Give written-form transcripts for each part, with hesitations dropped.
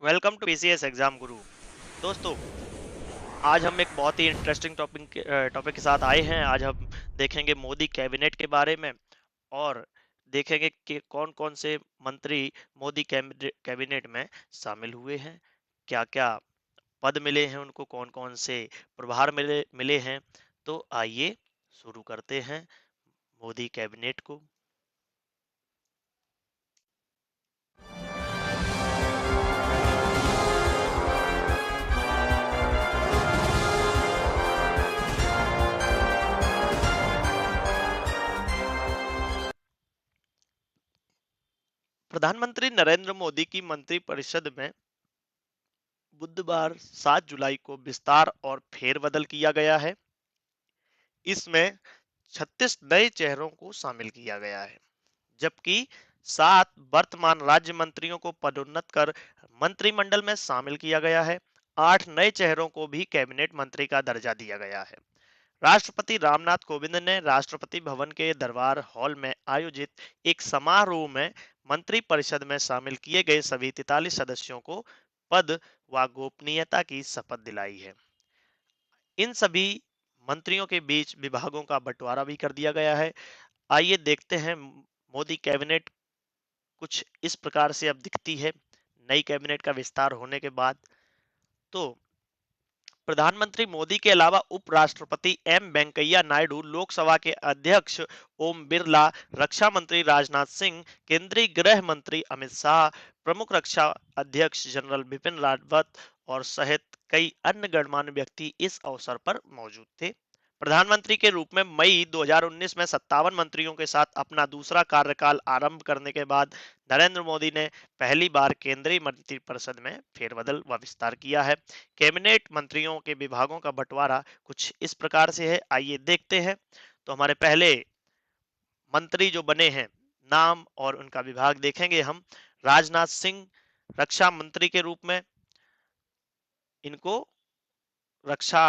Welcome to PCS exam गुरु। दोस्तों, आज हम एक बहुत ही इंटरेस्टिंग टॉपिक के साथ आए हैं। आज हम देखेंगे मोदी कैबिनेट के बारे में और देखेंगे कि कौन कौन से मंत्री मोदी कैबिनेट में शामिल हुए हैं, क्या क्या पद मिले हैं उनको, कौन कौन से प्रभार मिले मिले हैं। तो आइए शुरू करते हैं मोदी कैबिनेट को। प्रधानमंत्री नरेंद्र मोदी की मंत्रिपरिषद में बुधवार 7 जुलाई को विस्तार और फेरबदल किया गया है। इसमें 36 नए चेहरों को शामिल किया गया है, जबकि 7 वर्तमान राज्य मंत्रियों को पदोन्नत कर मंत्रिमंडल में शामिल किया गया है। 8 नए चेहरों को भी कैबिनेट मंत्री का दर्जा दिया गया है। राष्ट्रपति रामनाथ कोविंद ने राष्ट्रपति भवन के दरबार हॉल में आयोजित एक समारोह में मंत्रिपरिषद में शामिल किए गए सभी 43 सदस्यों को पद व गोपनीयता की शपथ दिलाई है। इन सभी मंत्रियों के बीच विभागों का बंटवारा भी कर दिया गया है। आइए देखते हैं मोदी कैबिनेट कुछ इस प्रकार से अब दिखती है नई कैबिनेट का विस्तार होने के बाद। तो प्रधानमंत्री मोदी के अलावा उपराष्ट्रपति एम वेंकैया नायडू, लोकसभा के अध्यक्ष ओम बिरला, रक्षा मंत्री राजनाथ सिंह, केंद्रीय गृह मंत्री अमित शाह, प्रमुख रक्षा अध्यक्ष जनरल बिपिन रावत और सहित कई अन्य गणमान्य व्यक्ति इस अवसर पर मौजूद थे। प्रधानमंत्री के रूप में मई 2019 में 57 मंत्रियों के साथ अपना दूसरा कार्यकाल आरंभ करने के बाद नरेंद्र मोदी ने पहली बार केंद्रीय मंत्रिपरिषद में फेरबदल व विस्तार किया है। कैबिनेट मंत्रियों के विभागों का बंटवारा कुछ इस प्रकार से है, आइए देखते हैं। तो हमारे पहले मंत्री जो बने हैं, नाम और उनका विभाग देखेंगे हम। राजनाथ सिंह रक्षा मंत्री के रूप में, इनको रक्षा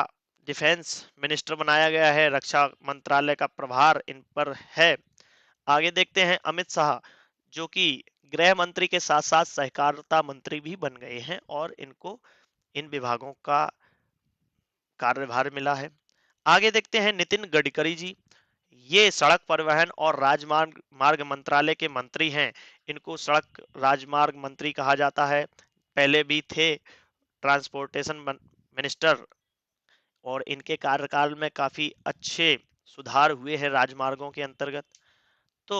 डिफेंस मिनिस्टर बनाया गया है। रक्षा मंत्रालय का प्रभार इन पर है। आगे देखते हैं अमित शाह, जो कि गृह मंत्री के साथ साथ सहकारिता मंत्री भी बन गए हैं और इनको इन विभागों का कार्यभार मिला है। आगे देखते हैं नितिन गडकरी जी, ये सड़क परिवहन और राजमार्ग मार्ग मंत्रालय के मंत्री हैं। इनको सड़क राजमार्ग मंत्री कहा जाता है, पहले भी थे ट्रांसपोर्टेशन मिनिस्टर, और इनके कार्यकाल में काफी अच्छे सुधार हुए हैं राजमार्गों के अंतर्गत। तो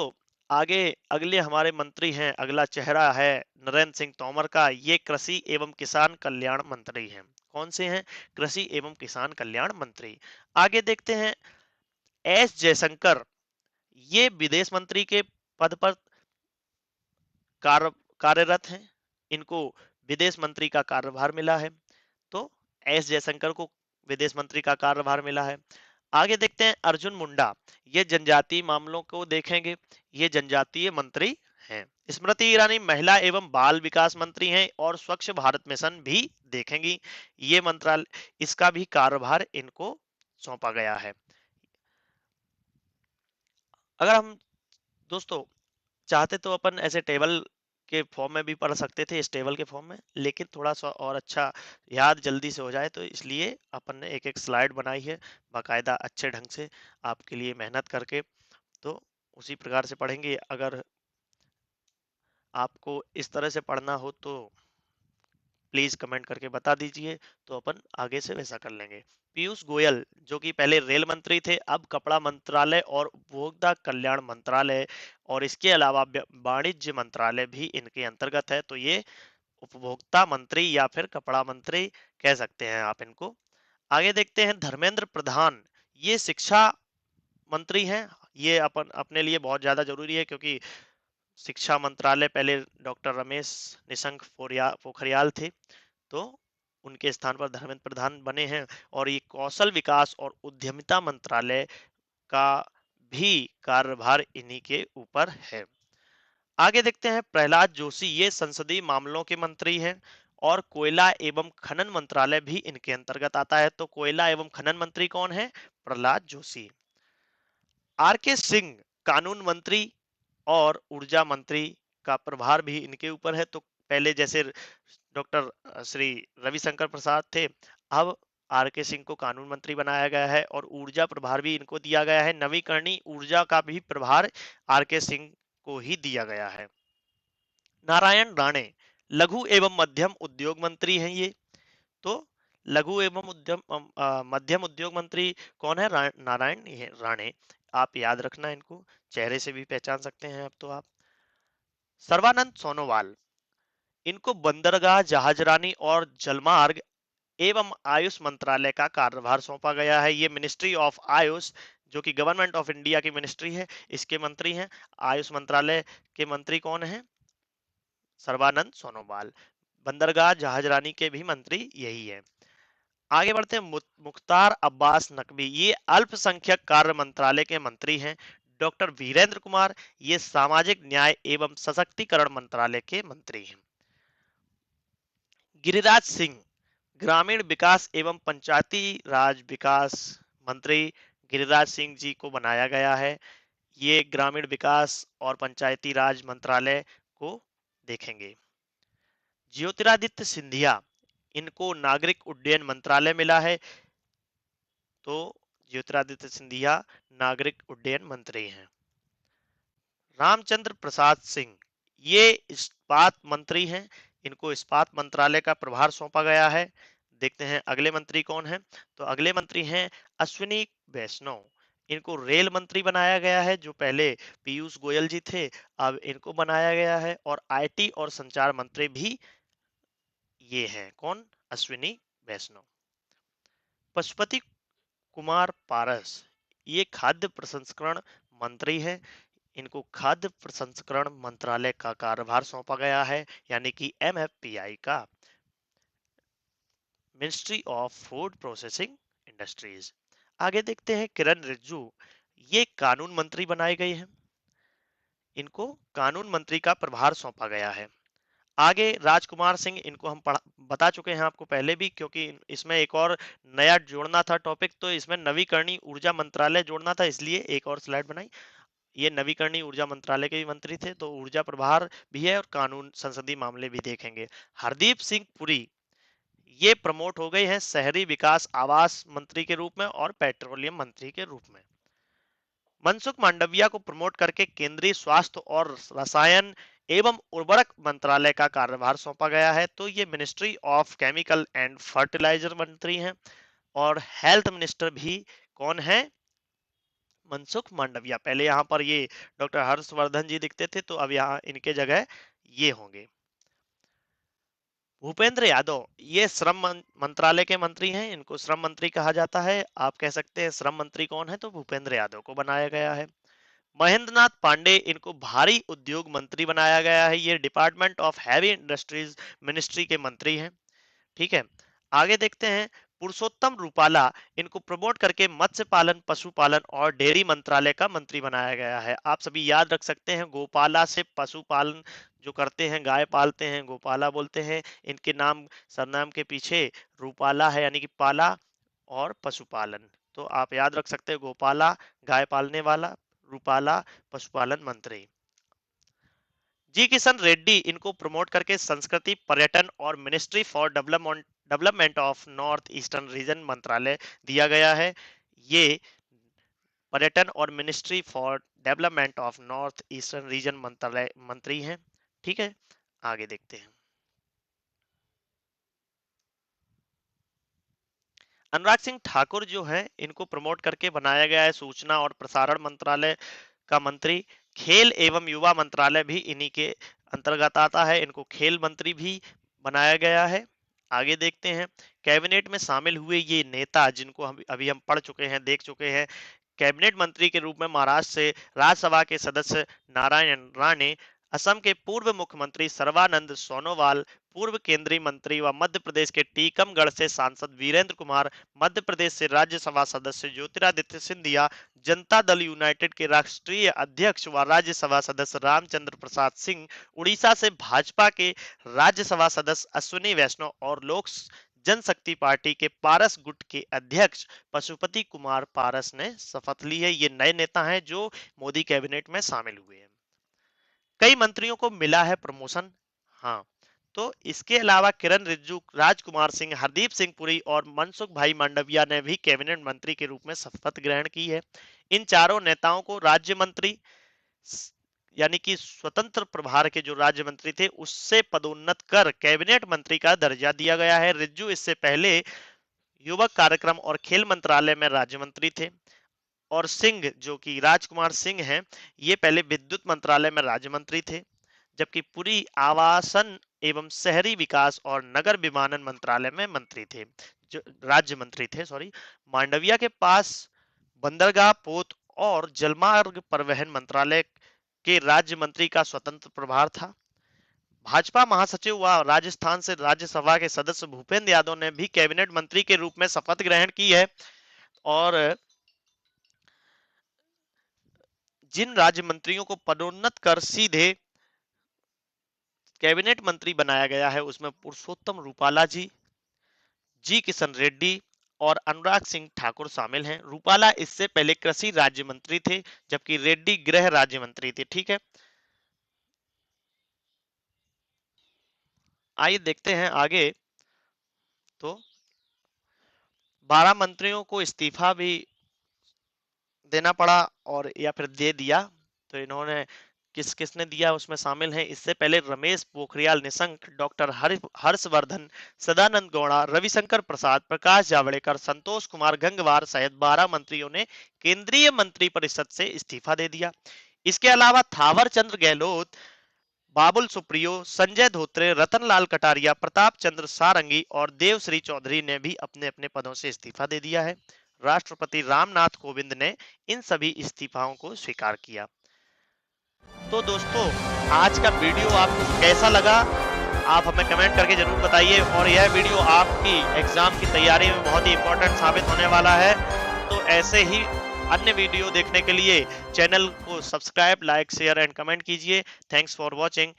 आगे अगले हमारे मंत्री हैं, अगला चेहरा है नरेंद्र सिंह तोमर का। ये कृषि एवं किसान कल्याण मंत्री हैं। कौन से हैं? कृषि एवं किसान कल्याण मंत्री। आगे देखते हैं एस जयशंकर, ये विदेश मंत्री के पद पर कार्य कार्यरत हैं। इनको विदेश मंत्री का कार्यभार मिला है। तो एस जयशंकर को विदेश मंत्री का कार्यभार मिला है। आगे देखते हैं अर्जुन मुंडा, ये जनजातीय मामलों को देखेंगे, ये जनजातीय मंत्री हैं। स्मृति ईरानी महिला एवं बाल विकास मंत्री हैं और स्वच्छ भारत मिशन भी देखेंगी। ये मंत्रालय, इसका भी कार्यभार इनको सौंपा गया है। अगर हम दोस्तों चाहते तो अपन ऐसे टेबल के फॉर्म में भी पढ़ सकते थे, इस टेबल के फॉर्म में, लेकिन थोड़ा सा और अच्छा याद जल्दी से हो जाए तो इसलिए अपन ने एक एक स्लाइड बनाई है बाकायदा अच्छे ढंग से आपके लिए मेहनत करके। तो उसी प्रकार से पढ़ेंगे। अगर आपको इस तरह से पढ़ना हो तो प्लीज कमेंट करके बता दीजिए, तो अपन आगे से वैसा कर लेंगे। पीयूष गोयल, जो कि पहले रेल मंत्री थे, अब कपड़ा मंत्रालय और उपभोक्ता कल्याण मंत्रालय और इसके अलावा वाणिज्य मंत्रालय भी इनके अंतर्गत है। तो ये उपभोक्ता मंत्री या फिर कपड़ा मंत्री कह सकते हैं आप इनको। आगे देखते हैं धर्मेंद्र प्रधान, ये शिक्षा मंत्री हैं। ये अपन अपने लिए बहुत ज्यादा जरूरी है, क्योंकि शिक्षा मंत्रालय पहले डॉक्टर रमेश निशंक पोखरियाल थे, तो उनके स्थान पर धर्मेंद्र प्रधान बने हैं। और ये कौशल विकास और उद्यमिता मंत्रालय का भी कार्यभार इन्हीं के ऊपर है। आगे देखते हैं प्रहलाद जोशी, ये संसदीय मामलों के मंत्री हैं और कोयला एवं खनन मंत्रालय भी इनके अंतर्गत आता है। तो कोयला एवं खनन मंत्री कौन है? प्रहलाद जोशी। आर के सिंह, कानून मंत्री और ऊर्जा मंत्री का प्रभार भी इनके ऊपर है। तो पहले जैसे डॉक्टर श्री रविशंकर प्रसाद थे। अब आर के सिंह को कानून मंत्री बनाया गया है और ऊर्जा प्रभार भी इनको दिया गया है। नवीकरणीय ऊर्जा का भी प्रभार आर के सिंह को ही दिया गया है। नारायण राणे लघु एवं मध्यम उद्योग मंत्री हैं ये। तो लघु एवं मध्यम उद्योग मंत्री कौन है? नारायण राणे। आप याद रखना इनको, चेहरे से भी पहचान सकते हैं अब तो आप। सर्बानंद सोनोवाल, इनको बंदरगाह, जहाजरानी और जलमार्ग एवं आयुष मंत्रालय का कार्यभार सौंपा गया है। ये मिनिस्ट्री ऑफ आयुष, जो कि गवर्नमेंट ऑफ इंडिया की मिनिस्ट्री है, इसके मंत्री हैं। आयुष मंत्रालय के मंत्री कौन है? सर्बानंद सोनोवाल। बंदरगाह, जहाजरानी के भी मंत्री यही है। आगे बढ़ते हैं, मुख्तार अब्बास नकवी, ये अल्पसंख्यक कार्य मंत्रालय के मंत्री हैं। डॉक्टर वीरेंद्र कुमार, ये सामाजिक न्याय एवं सशक्तिकरण मंत्रालय के मंत्री हैं। गिरिराज सिंह, ग्रामीण विकास एवं पंचायती राज विकास मंत्री गिरिराज सिंह जी को बनाया गया है। ये ग्रामीण विकास और पंचायती राज मंत्रालय को देखेंगे। ज्योतिरादित्य सिंधिया, इनको नागरिक उड्डयन मंत्रालय मिला है। तो ज्योतिरादित्य सिंधिया नागरिक उड्डयन मंत्री हैं। रामचंद्र प्रसाद सिंह, ये इस्पात मंत्री हैं। इनको इस्पात मंत्रालय का प्रभार सौंपा गया है। देखते हैं अगले मंत्री कौन है। तो अगले मंत्री हैं अश्विनी वैष्णव, इनको रेल मंत्री बनाया गया है। जो पहले पीयूष गोयल जी थे, अब इनको बनाया गया है। और आईटी और संचार मंत्री भी ये हैं। कौन? अश्विनी वैष्णव। पशुपति कुमार पारस, ये खाद्य प्रसंस्करण मंत्री हैं। इनको खाद्य प्रसंस्करण मंत्रालय का कार्यभार सौंपा गया है, यानी कि एमएफपीआई का, ministry of food processing industries. आगे देखते हैं किरण रिजिजू, ये कानून मंत्री बनाए गए हैं। इनको कानून मंत्री का प्रभार सौंपा गया है। आगे राजकुमार सिंह, इनको हम बता चुके हैं आपको पहले भी, क्योंकि इसमें एक और नया जोड़ना था टॉपिक, तो इसमें नवीकरणीय ऊर्जा मंत्रालय जोड़ना था, इसलिए एक और स्लाइड बनाई। ये नवीकरणीय ऊर्जा मंत्रालय के भी मंत्री थे, तो ऊर्जा प्रभार भी है और कानून संसदीय मामले भी देखेंगे। हरदीप सिंह पुरी, ये प्रमोट हो गए हैं शहरी विकास आवास मंत्री के रूप में और पेट्रोलियम मंत्री के रूप में। मनसुख मांडविया को प्रमोट करके केंद्रीय स्वास्थ्य और रसायन एवं उर्वरक मंत्रालय का कार्यभार सौंपा गया है। तो ये ministry of chemical and fertiliser मंत्री हैं। और हेल्थ मिनिस्टर भी कौन है? मनसुख मांडविया। पहले यहाँ पर ये डॉक्टर हर्षवर्धन जी दिखते थे, तो अब यहाँ इनके जगह ये होंगे। भूपेंद्र यादव, ये श्रम मंत्रालय के मंत्री हैं। इनको श्रम मंत्री कहा जाता है। आप कह सकते हैं श्रम मंत्री कौन है, तो भूपेंद्र यादव को बनाया गया है। महेंद्र नाथ पांडे, इनको भारी उद्योग मंत्री बनाया गया है। ये department of heavy industries ministry के मंत्री हैं। ठीक है, आगे देखते हैं। पुरुषोत्तम रूपाला, इनको प्रमोट करके मत्स्य पालन, पशुपालन और डेयरी मंत्रालय का मंत्री बनाया गया है। आप सभी याद रख सकते हैं, गोपाला से पशुपालन जो करते हैं, गाय पालते हैं, गोपाला बोलते हैं। इनके नाम, सरनाम के पीछे रूपाला है, यानी कि पाला और पशुपालन। तो आप याद रख सकते हैं, गोपाला गाय पालने वाला, रूपाला पशुपालन मंत्री। जी किशन रेड्डी, इनको प्रमोट करके संस्कृति, पर्यटन और ministry for development of north eastern region मंत्रालय दिया गया है। ये पर्यटन और ministry for development of north eastern region मंत्रालय मंत्री हैं। ठीक है, आगे देखते हैं। अनुराग सिंह ठाकुर जो है, इनको प्रमोट करके बनाया गया है सूचना और प्रसारण मंत्रालय का मंत्री। खेल एवं युवा मंत्रालय भी इन्हीं के अंतर्गत आता है। इनको खेल मंत्री भी बनाया गया है। आगे देखते हैं, कैबिनेट में शामिल हुए ये नेता, जिनको हम अभी हम पढ़ चुके हैं, देख चुके हैं। कैबिनेट मंत्री के रूप में महाराष्ट्र से राज्यसभा के सदस्य नारायण राणे, असम के पूर्व मुख्यमंत्री सर्बानंद सोनोवाल, पूर्व केंद्रीय मंत्री व मध्य प्रदेश के टीकमगढ़ से सांसद वीरेंद्र कुमार, मध्य प्रदेश से राज्यसभा सदस्य ज्योतिरादित्य सिंधिया, जनता दल यूनाइटेड के राष्ट्रीय अध्यक्ष व राज्यसभा सदस्य रामचंद्र प्रसाद सिंह, उड़ीसा से भाजपा के राज्यसभा सदस्य अश्विनी वैष्णव और लोक जनशक्ति पार्टी के पारस गुट के अध्यक्ष पशुपति कुमार पारस ने शपथ ली है। ये नए नेता हैं जो मोदी कैबिनेट में शामिल हुए हैं। कई मंत्रियों को मिला है प्रमोशन। हाँ, तो इसके अलावा किरण रिजिजू, राजकुमार सिंह, हरदीप सिंह पुरी और मनसुख भाई मांडविया ने भी कैबिनेट मंत्री के रूप में शपथ ग्रहण की है। इन चारों नेताओं को राज्य मंत्री यानी कि स्वतंत्र प्रभार के जो राज्य मंत्री थे उससे पदोन्नत कर कैबिनेट मंत्री का दर्जा दिया गया है। रिज्जू इससे पहले युवक कार्यक्रम और खेल मंत्रालय में राज्य मंत्री थे और सिंह जो कि राजकुमार सिंह हैं, ये पहले विद्युत मंत्रालय में राज्य मंत्री थे, जबकि पुरी आवासन एवं शहरी विकास और नगर विमानन मंत्रालय में मंत्री थे, जो राज्य मंत्री थे, सॉरी। मांडविया के पास बंदरगाह, पोत और जलमार्ग परिवहन मंत्रालय के राज्य मंत्री का स्वतंत्र प्रभार था। भाजपा महासचिव व राजस्थान से राज्यसभा के सदस्य भूपेंद्र यादव ने भी कैबिनेट मंत्री के रूप में शपथ ग्रहण की है और जिन राज्य मंत्रियों को पदोन्नत कर सीधे कैबिनेट मंत्री बनाया गया है उसमें पुरुषोत्तम रूपाला जी किशन रेड्डी और अनुराग सिंह ठाकुर शामिल हैं। रूपाला इससे पहले कृषि राज्य मंत्री थे, जबकि रेड्डी गृह राज्य मंत्री थे। ठीक है, आइए देखते हैं आगे। तो 12 मंत्रियों को इस्तीफा भी देना पड़ा और या फिर दे दिया। तो इन्होंने किस किसने दिया उसमें शामिल है, इससे पहले रमेश पोखरियाल निशंक, डॉक्टर हर्षवर्धन, सदानंद गौड़ा, रविशंकर प्रसाद, प्रकाश जावड़ेकर, संतोष कुमार गंगवार सहित 12 मंत्रियों ने केंद्रीय मंत्रिपरिषद से इस्तीफा दे दिया। इसके अलावा थावर चंद्र गहलोत, बाबुल सुप्रियो, संजय धोत्रे, रतनलाल कटारिया, प्रताप चंद्र सारंगी और देवश्री चौधरी ने भी अपने अपने पदों से इस्तीफा दे दिया है। राष्ट्रपति रामनाथ कोविंद ने इन सभी इस्तीफाओं को स्वीकार किया। तो दोस्तों, आज का वीडियो आपको कैसा लगा आप हमें कमेंट करके जरूर बताइए और यह वीडियो आपकी एग्जाम की तैयारी में बहुत ही इंपॉर्टेंट साबित होने वाला है। तो ऐसे ही अन्य वीडियो देखने के लिए चैनल को subscribe, like, share and comment कीजिए। Thanks for watching.